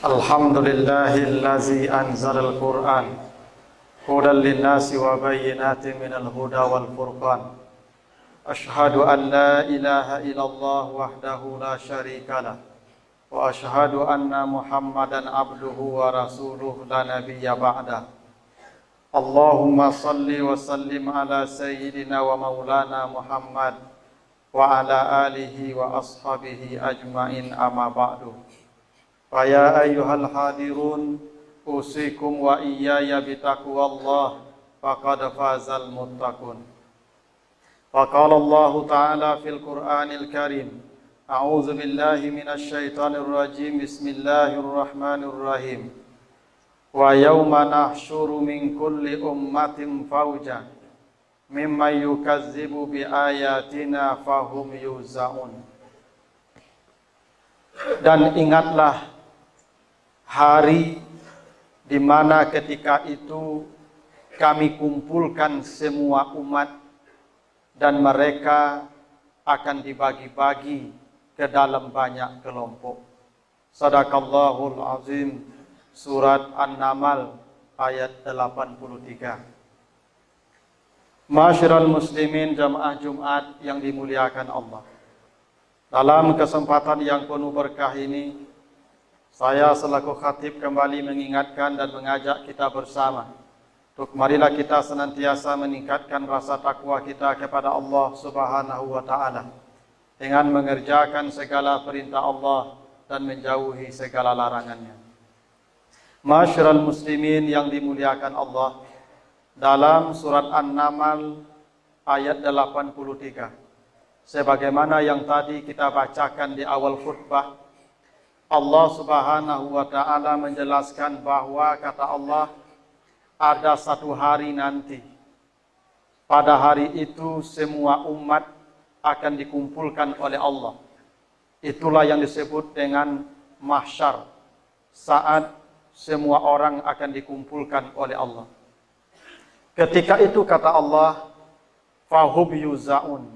Alhamdulillahillazi anzalal Qur'an hudan linnasi wa bayyinatin minal huda wal furqan. Ashhadu an la ilaha illallah wahdahu la syarikalah wa ashhadu anna Muhammadan abduhu wa rasuluh la nabiyya ba'dah. Allahumma salli wa sallim ala sayyidina wa maulana Muhammad wa ala alihi wa ashabihi ajmain, amma ba'du. Faya ayyuhal hadirun usikum wa iyaya bitaqwallah faqad fazal muttaqun. Faqala Allah ta'ala fil Qur'anil Karim, a'udzu billahi minasy syaithanir rajim, bismillahirrahmanirrahim. Wa yauma nahsyuru min kulli ummatin faujan mimman yukazzibu bi ayatina fahum yuzaun. Dan ingatlah hari di mana ketika itu kami kumpulkan semua umat dan mereka akan dibagi-bagi ke dalam banyak kelompok. Sadaqallahul azim. Surat An-Naml ayat 83. Masyiral muslimin jamaah Jumat yang dimuliakan Allah. Dalam kesempatan yang penuh berkah ini, saya selaku khatib kembali mengingatkan dan mengajak kita bersama untuk marilah kita senantiasa meningkatkan rasa takwa kita kepada Allah Subhanahu wa ta'ala dengan mengerjakan segala perintah Allah dan menjauhi segala larangannya. Masyiral muslimin yang dimuliakan Allah, dalam surat An-Naml ayat 83, sebagaimana yang tadi kita bacakan di awal khutbah, Allah Subhanahu wa ta'ala menjelaskan bahwa kata Allah, ada satu hari nanti, pada hari itu semua umat akan dikumpulkan oleh Allah. Itulah yang disebut dengan mahsyar, saat semua orang akan dikumpulkan oleh Allah. Ketika itu kata Allah, fahum yuzaun,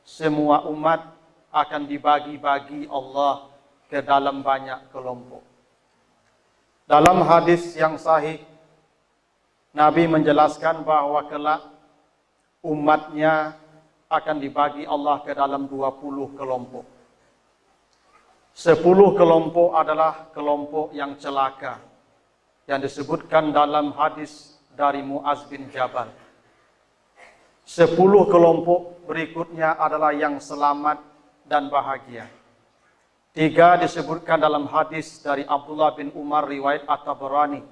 semua umat akan dibagi-bagi Allah ke dalam banyak kelompok. Dalam hadis yang sahih, Nabi menjelaskan bahwa kelak umatnya akan dibagi Allah ke dalam 20 kelompok. 10 kelompok adalah kelompok yang celaka, yang disebutkan dalam hadis dari Muaz bin Jabal. 10 kelompok berikutnya adalah yang selamat dan bahagia. 3 disebutkan dalam hadis dari Abdullah bin Umar riwayat At-Tabarani,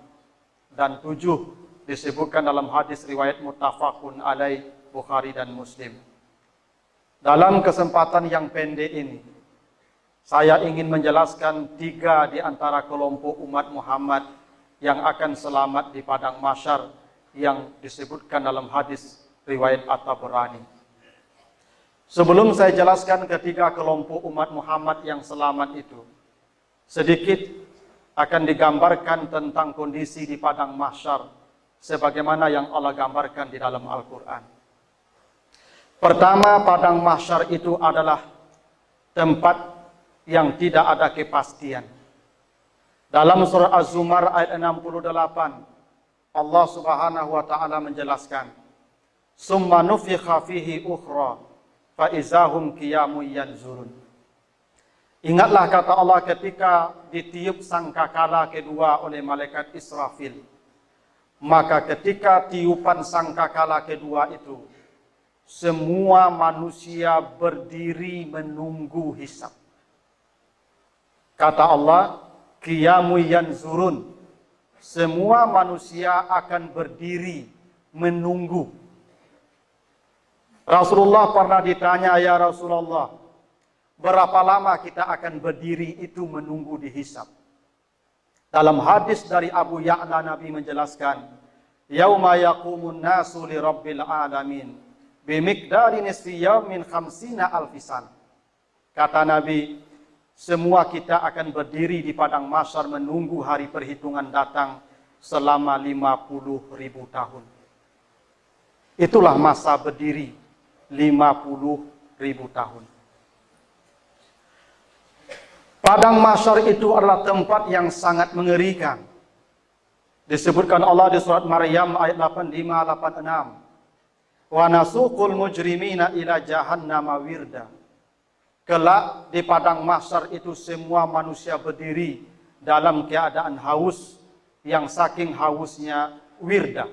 dan 7 disebutkan dalam hadis riwayat muttafaqun alaih Bukhari dan Muslim. Dalam kesempatan yang pendek ini, saya ingin menjelaskan 3 di antara kelompok umat Muhammad yang akan selamat di padang mahsyar yang disebutkan dalam hadis riwayat At-Tabarani. Sebelum saya jelaskan ketiga kelompok umat Muhammad yang selamat itu, sedikit akan digambarkan tentang kondisi di padang mahsyar sebagaimana yang Allah gambarkan di dalam Al-Quran. Pertama, padang mahsyar itu adalah tempat yang tidak ada kepastian. Dalam surah Az-Zumar ayat 68, Allah Subhanahu wa ta'ala menjelaskan, summa nufikha fihi ukhra fa izahum qiyamun yanzurun. Ingatlah kata Allah ketika ditiup sangkakala kedua oleh malaikat Israfil. Maka ketika tiupan sangkakala kedua itu, semua manusia berdiri menunggu hisab. Kata Allah, qiyamun yanzurun, semua manusia akan berdiri menunggu. Rasulullah pernah ditanya, ya Rasulullah, berapa lama kita akan berdiri itu menunggu dihisab? Dalam hadis dari Abu Ya'la, Nabi menjelaskan, yauma yaqumun nasu li rabbil alamin bimiqdari nisfi yaumin khamsina alfisan. Kata Nabi, semua kita akan berdiri di padang mahsyar menunggu hari perhitungan datang selama 50.000 tahun. Itulah masa berdiri 50.000 tahun. Padang mahsyar itu adalah tempat yang sangat mengerikan. Disebutkan Allah di surat Maryam ayat 85-86. Wa nasuqul mujrimina ila jahannama wirda. Kelak di padang mahsyar itu semua manusia berdiri dalam keadaan haus, yang saking hausnya wirda.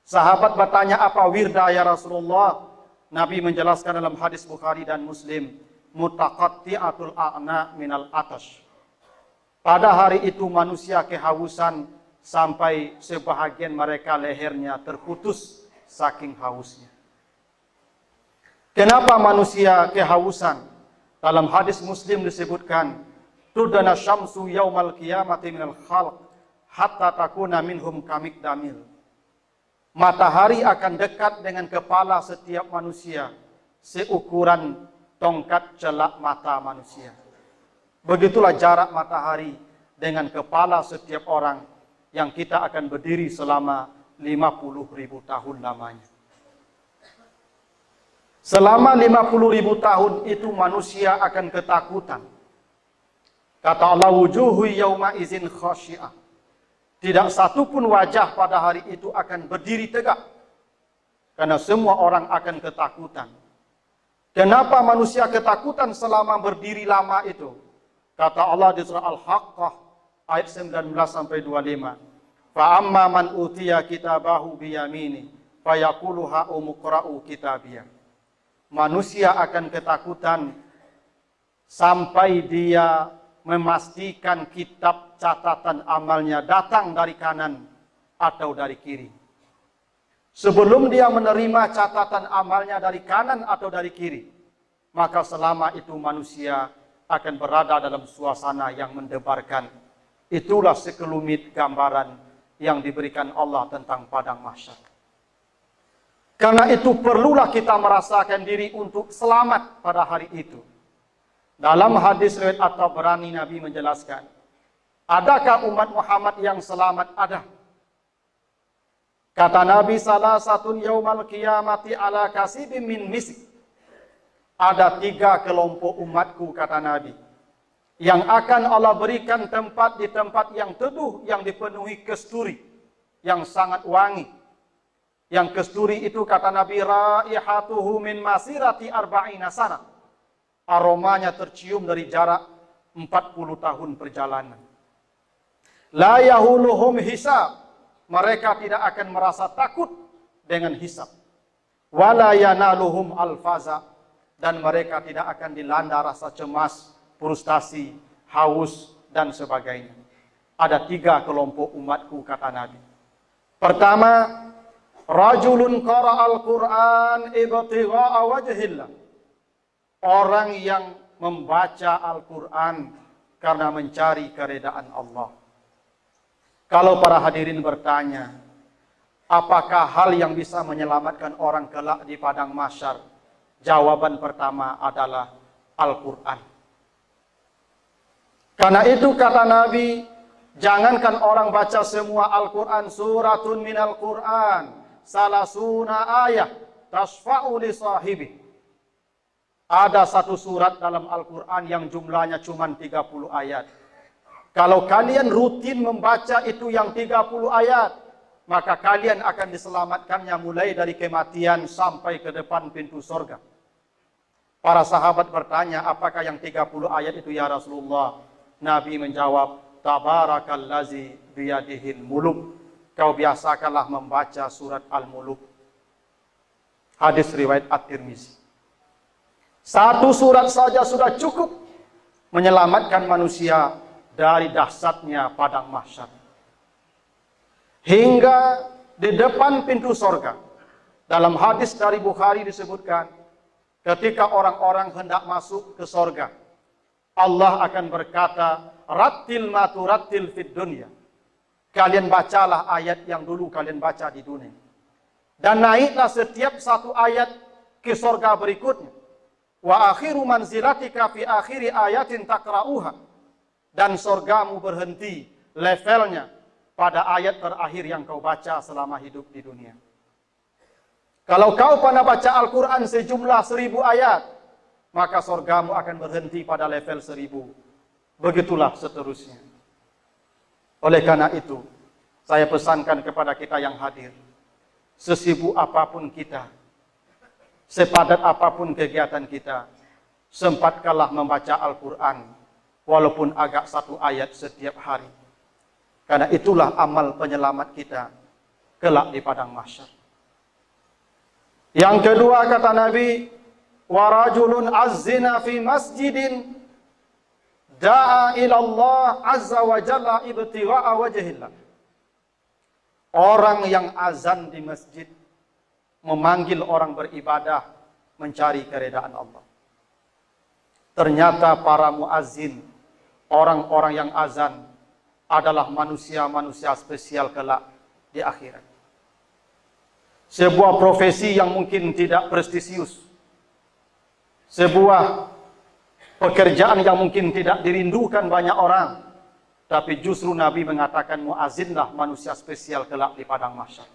Sahabat bertanya, apa wirda ya Rasulullah? Nabi menjelaskan dalam hadis Bukhari dan Muslim, mutaqatti'atul a'na minal atash. Pada hari itu manusia kehausan sampai sebahagian mereka lehernya terputus saking hausnya. Kenapa manusia kehausan? Dalam hadis Muslim disebutkan, tudana syamsu yaumal qiyamati minal khalq hatta takuna minhum kamik damil. Matahari akan dekat dengan kepala setiap manusia seukuran tongkat celak mata manusia. Begitulah jarak matahari dengan kepala setiap orang yang kita akan berdiri selama 50.000 tahun lamanya. Selama 50.000 tahun itu manusia akan ketakutan. Kata Allah, wujuhu yauma izin khasyi'ah. Tidak satu pun wajah pada hari itu akan berdiri tegak. Karena semua orang akan ketakutan. Kenapa manusia ketakutan selama berdiri lama itu? Kata Allah di surah Al-Haqqah ayat 19-25. Fa amma man utiya kitabahu biyamini fayaqulu ha'umuqra'u kitabiyah. Manusia akan ketakutan sampai dia memastikan kitab catatan amalnya datang dari kanan atau dari kiri. Sebelum dia menerima catatan amalnya dari kanan atau dari kiri, maka selama itu manusia akan berada dalam suasana yang mendebarkan. Itulah sekelumit gambaran yang diberikan Allah tentang padang mahsyar. Karena itu perlulah kita merasakan diri untuk selamat pada hari itu. Dalam hadis riwayat At-Tabrani, Nabi menjelaskan, adakah umat Muhammad yang selamat? Ada. Kata Nabi, salah satu yaumal qiyamati ala kasibim min misik. Ada 3 kelompok umatku, kata Nabi, yang akan Allah berikan tempat di tempat yang teduh, yang dipenuhi kesturi, yang sangat wangi. Yang kesturi itu, kata Nabi, raihatuhu min masirati arba'ina sana. Aromanya tercium dari jarak 40 tahun perjalanan. La yahuluhum hisab. Mereka tidak akan merasa takut dengan hisab. Wala yanaluhum alfaza. Dan mereka tidak akan dilanda rasa cemas, frustasi, haus, dan sebagainya. Ada 3 kelompok umatku, kata Nabi. Pertama, rajulun qara'al Qur'an ibtigha'a wajhillah. Orang yang membaca Al-Quran karena mencari keredaan Allah. Kalau para hadirin bertanya, apakah hal yang bisa menyelamatkan orang kelak di padang mahsyar? Jawaban pertama adalah Al-Quran. Karena itu kata Nabi, jangankan orang baca semua Al-Quran, suratun minal Quran, salasuna ayat, tasfa'u li sahibi. Ada 1 surat dalam Al-Quran yang jumlahnya cuma 30 ayat. Kalau kalian rutin membaca itu yang 30 ayat, maka kalian akan diselamatkannya mulai dari kematian sampai ke depan pintu surga. Para sahabat bertanya, apakah yang 30 ayat itu ya Rasulullah? Nabi menjawab, Tabarakallazi biyadihil muluk. Kau biasakanlah membaca surat Al-Muluk. Hadis riwayat At-Tirmizi. 1 surat saja sudah cukup menyelamatkan manusia dari dahsyatnya padang mahsyar. Hingga di depan pintu surga. Dalam hadis dari Bukhari disebutkan, ketika orang-orang hendak masuk ke surga, Allah akan berkata, rattil ma turattil fid dunya. Kalian bacalah ayat yang dulu kalian baca di dunia. Dan naiklah setiap 1 ayat ke surga berikutnya. Wa akhiru manzilatika fi akhiri ayatin takra'uha. Dan surgamu berhenti levelnya pada ayat terakhir yang kau baca selama hidup di dunia. Kalau kau pernah baca Al-Quran sejumlah 1000 ayat, maka surgamu akan berhenti pada level 1000. Begitulah seterusnya. Oleh karena itu, saya pesankan kepada kita yang hadir, sesibuk apapun kita, sepadat apapun kegiatan kita, sempatkanlah membaca Al-Quran, walaupun agak satu ayat setiap hari. Karena itulah amal penyelamat kita kelak di padang mahsyar. Yang kedua kata Nabi, warajulun azzina fi masjidin da'a ila Allah azza wa jalla ibtigha'a wajhillah. Orang yang azan di masjid memanggil orang beribadah mencari keredaan Allah. Ternyata para muazzin, orang-orang yang azan adalah manusia-manusia spesial kelak di akhirat. Sebuah profesi yang mungkin tidak prestisius, sebuah pekerjaan yang mungkin tidak dirindukan banyak orang, tapi justru Nabi mengatakan muazzinlah manusia spesial kelak di padang mahsyar.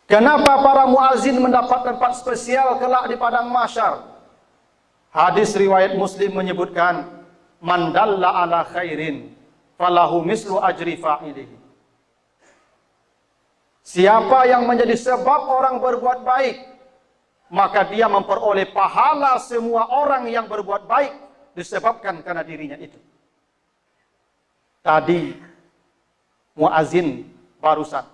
Kenapa para muazzin mendapat tempat spesial kelak di padang mahsyar? Hadis riwayat Muslim menyebutkan, man dalla ala khairin falahu mislu ajri fa'ilihi. Siapa yang menjadi sebab orang berbuat baik, maka dia memperoleh pahala semua orang yang berbuat baik disebabkan karena dirinya itu. Tadi muazin barusan,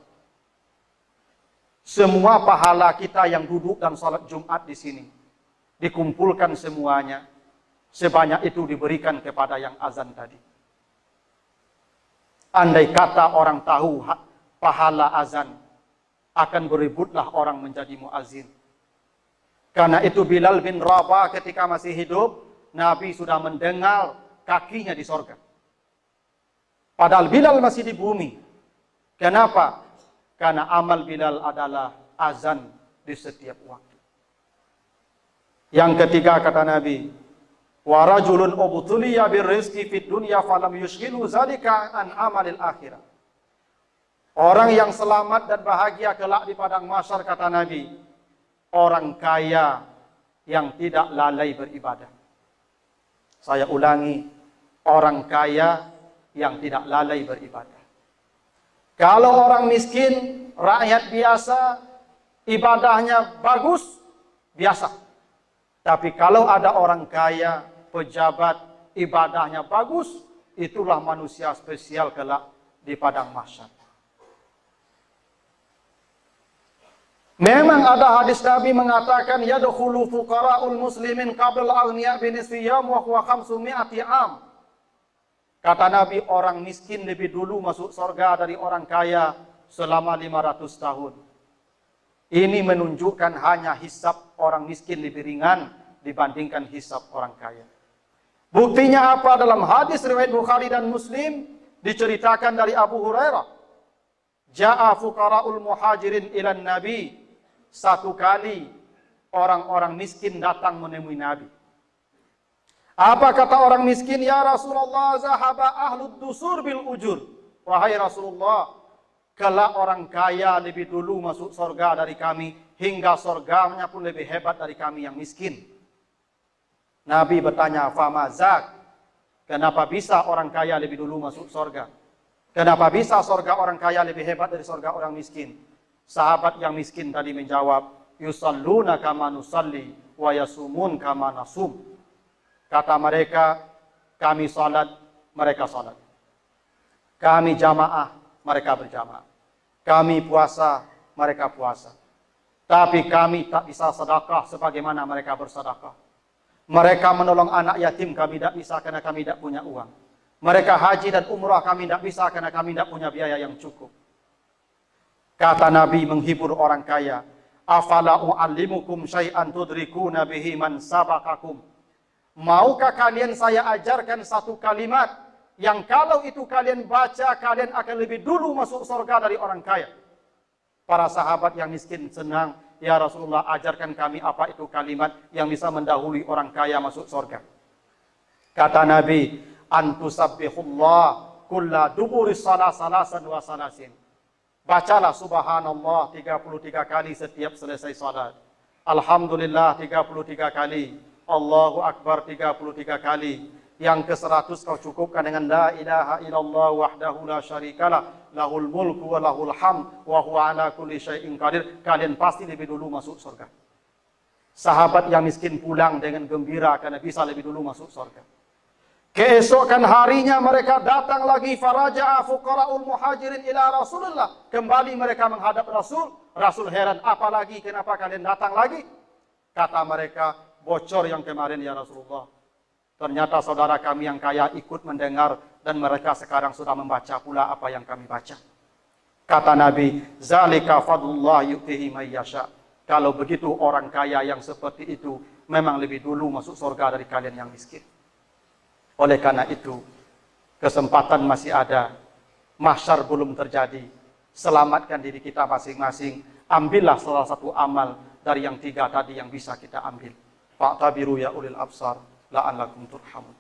semua pahala kita yang duduk dan salat Jumat di sini dikumpulkan semuanya, sebanyak itu diberikan kepada yang azan tadi. Andai kata orang tahu pahala azan, akan berebutlah orang menjadi muazin. Karena itu Bilal bin Rabah ketika masih hidup, Nabi sudah mendengar kakinya di sorga. Padahal Bilal masih di bumi. Kenapa? Karena amal Bilal adalah azan di setiap waktu. Yang ketiga kata Nabi, wa rajulun ubtuliya birrizqi fid dunya falam yushghilu zalika an amalil akhirah. Orang yang selamat dan bahagia kelak di padang mahsyar kata Nabi, orang kaya yang tidak lalai beribadah. Saya ulangi, orang kaya yang tidak lalai beribadah. Kalau orang miskin, rakyat biasa, ibadahnya bagus, biasa. Tapi kalau ada orang kaya, pejabat, ibadahnya bagus, itulah manusia spesial kelak di padang mahsyar. Memang ada hadis Nabi mengatakan yadkhulu fuqara'ul muslimin qabla al-aghniya bi nisfi yawm wa huwa 500 am. Kata Nabi, orang miskin lebih dulu masuk surga dari orang kaya selama 500 tahun. Ini menunjukkan hanya hisab orang miskin lebih ringan dibandingkan hisab orang kaya. Buktinya apa? Dalam hadis riwayat Bukhari dan Muslim diceritakan dari Abu Hurairah. Ja'a fuqara'ul muhajirin ila Nabi. Satu kali orang-orang miskin datang menemui Nabi. Apa kata orang miskin? Ya Rasulullah, zahaba ahlud dusur bil ujur. Wahai Rasulullah, kelak orang kaya lebih dulu masuk surga dari kami, hingga surganya pun lebih hebat dari kami yang miskin. Nabi bertanya, famazak, kenapa bisa orang kaya lebih dulu masuk surga? Kenapa bisa surga orang kaya lebih hebat dari surga orang miskin? Sahabat yang miskin tadi menjawab, yusalluna kama nusalli wa yasumun kama nasum. Kata mereka, kami salat, mereka salat. Kami jamaah, mereka berjamaah. Kami puasa, mereka puasa. Tapi kami tak bisa sedekah sebagaimana mereka bersedekah. Mereka menolong anak yatim, kami tidak bisa karena kami tidak punya uang. Mereka haji dan umrah, kami tidak bisa karena kami tidak punya biaya yang cukup. Kata Nabi menghibur orang kaya, afala u'allimukum syai'an tudrikuna bihi man sabaqakum. Maukah kalian saya ajarkan satu kalimat yang kalau itu kalian baca, kalian akan lebih dulu masuk surga dari orang kaya? Para sahabat yang miskin senang, ya Rasulullah, ajarkan kami apa itu kalimat yang bisa mendahului orang kaya masuk surga. Kata Nabi, antusabbihullah kulla duburi salasan wa salasin. Bacalah subhanallah 33 kali setiap selesai salat. Alhamdulillah 33 kali. Allahu Akbar 33 kali. Yang ke-100 kau cukupkan dengan la ilaha illallah wahdahu la syarikalah, lahul mulku wa lahul hamd wa huwa ala kulli syai'in qadir. Kalian pasti lebih dulu masuk surga. Sahabat yang miskin pulang dengan gembira karena bisa lebih dulu masuk surga. Keesokan harinya mereka datang lagi, faraja'a fuqara'ul muhajirin ila Rasulullah. Kembali mereka menghadap Rasul. Rasul heran, apalagi kenapa kalian datang lagi? Kata mereka, bocor yang kemarin ya Rasulullah. Ternyata saudara kami yang kaya ikut mendengar dan mereka sekarang sudah membaca pula apa yang kami baca. Kata Nabi, zalika fadlullah yu'tihi may yasha. Kalau begitu orang kaya yang seperti itu memang lebih dulu masuk surga dari kalian yang miskin. Oleh karena itu, kesempatan masih ada. Mahsyar belum terjadi. Selamatkan diri kita masing-masing. Ambillah salah satu amal dari yang 3 tadi yang bisa kita ambil. Fa'tabiru ya ulil absar la'allakum turhamun.